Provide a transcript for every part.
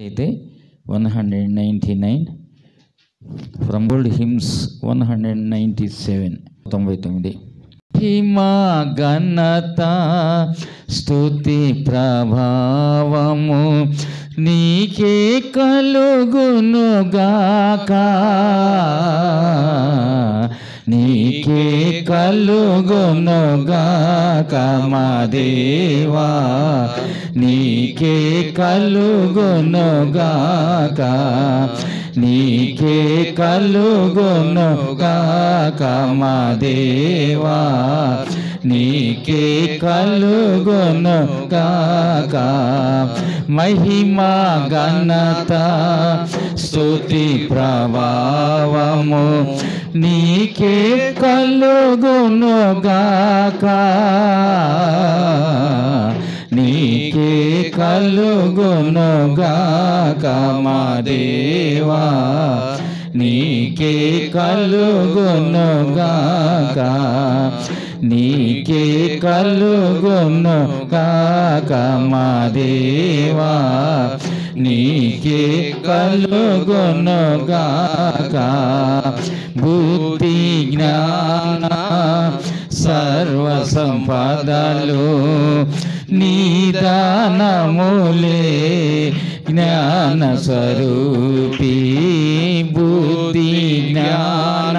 అయితే 199 from old hymns 197 99. మహిమా ఘనత స్తుతి ప్రభావము నీకే కలుగునుగాక, నీకే కలుగునుగాక మా దేవా, నీకే కలుగునుగాక, నీకే కలుగునుగాక మా దేవా, నీకే కలుగునుగాక. మహిమా ఘనత స్తుతి ప్రభావము నీకే కలుగునుగాక, నీకే కలుగునుగాక మా దేవా, నీకే కలుగునుగాక, నీకే కలుగునుగాక మా దేవా, నీకే కలుగునుగాక. బుద్ధి జ్ఞాన సర్వ సంపదలు నిదానములే జ్ఞాన స్వరూపి. బుద్ధి జ్ఞాన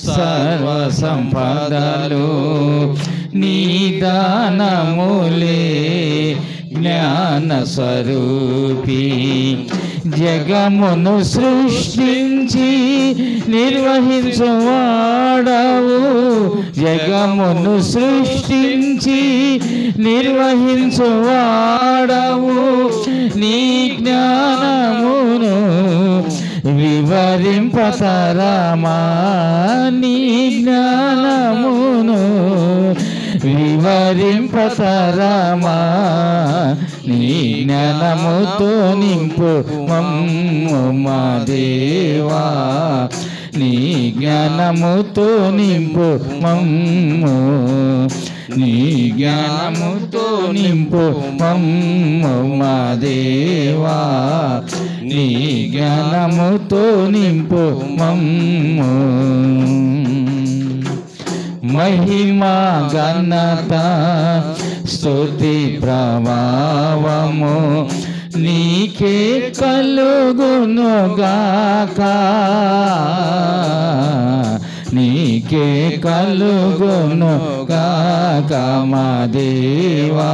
సర్వ సంపదలు నిదానములే జ్ఞాన స్వరూపి. జగమును సృష్టించి నిర్వహించువాడవు, జగమును సృష్టించి నిర్వహించువాడవు. నీ జ్ఞానమును వివరింపతరమా, నీ జ్ఞానమును వివరింపతరమా. నీ జ్ఞానముతో నింపు మమ్ము మా దేవా, నీ జ్ఞానముతో నింపు మమ్ము, నీ జ్ఞానముతో నింపు మమ్ము మా దేవా, నీ జ్ఞానముతో నింపు మమ్ము. మహిమా ఘనత స్తుతి ప్రభావము నీకే కలుగునుగాక, నీకే కలుగునుగాక మా దేవా.